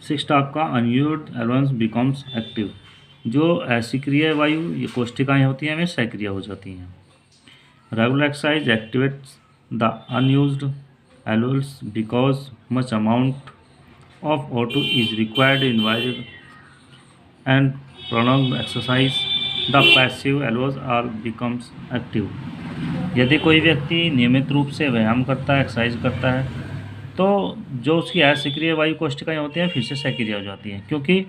Sixth आपका unused allowance becomes active. जो असिक्रिय वायु ये कोष्ठिकाएँ होती हैं वे सक्रिय हो जाती हैं। Regular exercise activates the unused allowance because much amount of O2 is required in viral and prolonged exercise, the passive alveolus are becomes active। यदि कोई व्यक्ति नियमित रूप से व्यायाम करता है, एक्सरसाइज करता है, तो जो उसकी असक्रिय वायु कोशिकाएं होती हैं फिर से सक्रिय हो जाती हैं, क्योंकि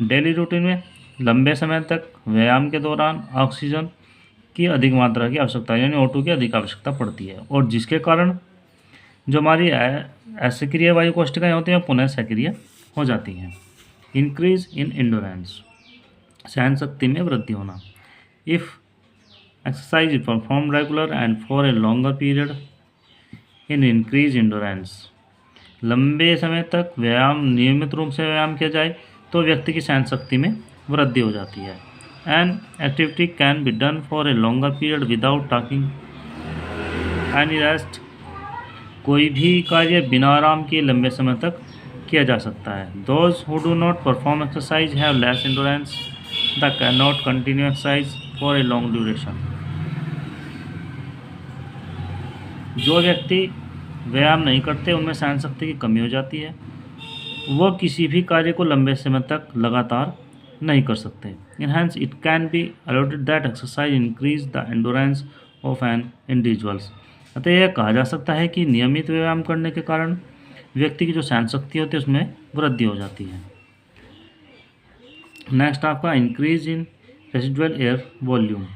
डेली रूटीन में लंबे समय तक व्यायाम के दौरान ऑक्सीजन की अधिक मात्रा की आवश्यकता यानी O2 की अधिक आवश्यकता पड़ती है, और जिसके कारण जो हमारी असक्रिय वायु कोशिकाएं होती हैं पुनः सक्रिय हो जाती हैं। इंक्रीज इन इंडोरेंस, सहन शक्ति में वृद्धि होना। If exercise is perform regular and for a longer period in increase endurance, लंबे समय तक व्यायाम नियमित रूप से व्यायाम किया जाए तो व्यक्ति की सहन शक्ति में वृद्धि हो जाती है। An activity can be done for a longer period without talking any rest, कोई भी कार्य बिना आराम किए लंबे समय तक किया जा सकता है। Those who do not perform exercise have less endurance the can not continue exercise for a long duration, जो व्यक्ति व्यायाम नहीं करते उनमें सहन शक्ति की कमी हो जाती है, वो किसी भी कार्य को लंबे समय तक लगातार नहीं कर सकते। Enhance it can be allotted that exercise increase the endurance of an individuals, अतः यह कहा जा सकता है कि नियमित व्यायाम करने के कारण व्यक्ति की जो सहन शक्ति होती है उसमें वृद्धि हो जाती है। नेक्स्ट आपका increase in residual air volume,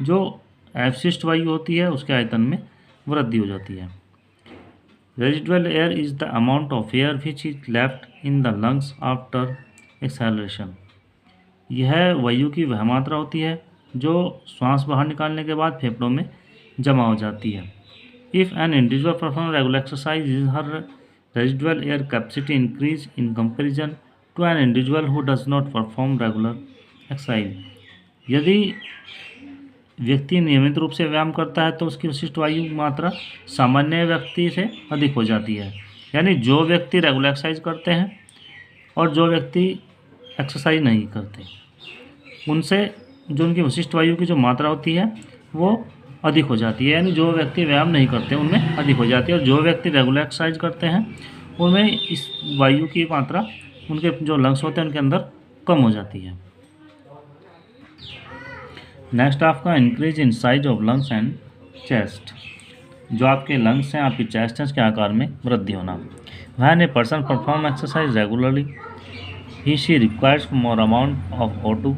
जो अवशिष्ट वायु होती है उसके आयतन में वृद्धि हो जाती है। Residual air is the amount of air which is left in the lungs after acceleration, यह वायु की वह मात्रा होती है जो श्वास बाहर निकालने के बाद फेफड़ों में जमा हो जाती है। If an individual performs regular exercise, is her residual air capacity increase in comparison to an individual who does not perform regular exercise? यदि व्यक्ति नियमित रूप से व्यायाम करता है तो उसकी विशिष्ट वायु मात्रा सामान्य व्यक्ति से अधिक हो जाती है, यानी जो व्यक्ति रेगुलर एक्सरसाइज करते हैं और जो व्यक्ति एक्सरसाइज नहीं करते उनसे जो उनकी विशिष्ट वायु की जो मात्रा होती है वो अधिक हो जाती है, यानी जो व्यक्ति व्यायाम नहीं करते उनमें अधिक हो जाती है, और जो व्यक्ति रेगुलर एक्सरसाइज करते हैं उनमें इस वायु की मात्रा उनके जो लंग्स होते हैं उनके अंदर कम हो जाती है। नेक्स्ट आपका increase in size of lungs and chest, जो आपके लंग्स हैं आपकी चेस्ट है उसके आकार में वृद्धि होना। When a person perform exercise regularly he she requires more amount of O2,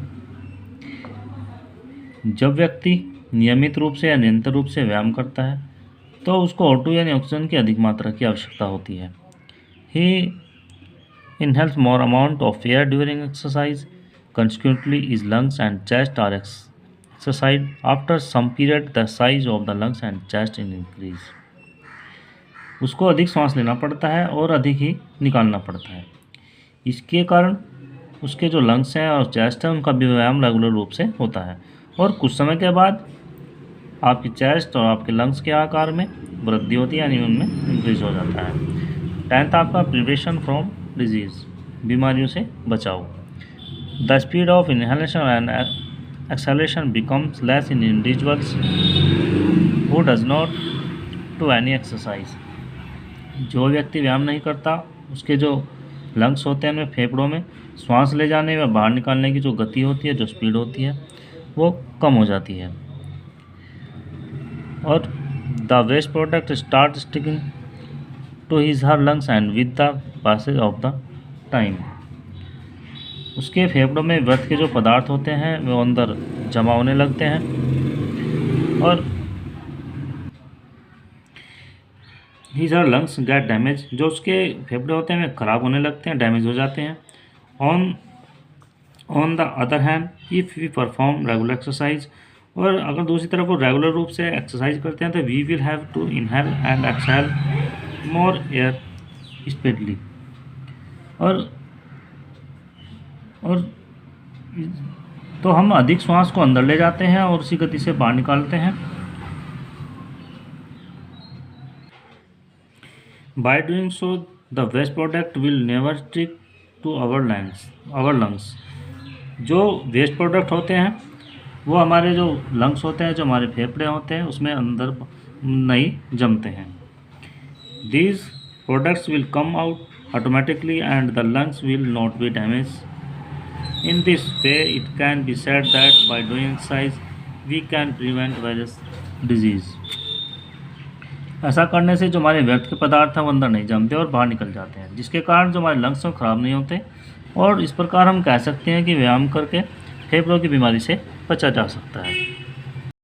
जब व्यक्ति नियमित रूप से या निरंतर रूप से व्यायाम करता है तो उसको O2 यानी ऑक्सीजन की अधिक मात्रा की आवश्यकता होती है। He inhales more amount of air during exercise, consequently is lungs and chest are exercise after some period the size of the lungs and chest in increase, उसको अधिक सांस लेना पड़ता है और अधिक ही निकालना पड़ता है, इसके कारण उसके जो लंग्स हैं और चेस्ट है उनका भी व्यायाम रेगुलर रूप से होता है, और कुछ समय के बाद आपकी चेस्ट और आपके लंग्स के आकार में वृद्धि होती है, यानी उनमें इंक्रीज हो जाता है। 10th आपका प्रिवेंशन फ्रॉम डिजीज़, बीमारियों से बचाव। The speed of inhalation and acceleration becomes less in individuals who does not do any exercise, जो व्यक्ति व्यायाम नहीं करता उसके जो लंग्स होते हैं उनमें फेफड़ों में श्वास ले जाने व बाहर निकालने की जो गति होती है, जो स्पीड होती है वो कम हो जाती है, और the waste product start sticking to his her lungs and with the passage of the time, उसके फेफड़ों में व्यर्थ के जो पदार्थ होते हैं वो अंदर जमा होने लगते हैं, और his her lungs gate damage, जो उसके फेफड़े होते हैं वे खराब होने लगते हैं, डैमेज हो जाते हैं। On the other hand if we perform regular exercise, और अगर दूसरी तरफ वो रेगुलर रूप से एक्सरसाइज करते हैं तो we will have to inhale and exhale more air speedly, और तो हम अधिक श्वास को अंदर ले जाते हैं और उसी गति से बाहर निकालते हैं। By doing so the waste product will never stick to our lungs. जो वेस्ट प्रोडक्ट होते हैं वो हमारे जो लंग्स होते हैं, जो हमारे फेफड़े होते हैं, उसमें अंदर नहीं जमते हैं। These products will come out automatically and the lungs will not be damaged. In this way, it can be said that by doing exercise, we can prevent various disease. ऐसा करने से जो हमारे व्यर्थ के पदार्थ हैं वो अंदर नहीं जमते और बाहर निकल जाते हैं, जिसके कारण जो हमारे लंग्स हैं खराब नहीं होते। और इस प्रकार हम कह सकते हैं कि व्यायाम करके फेफड़ों की बीमारी से बचा जा सकता है।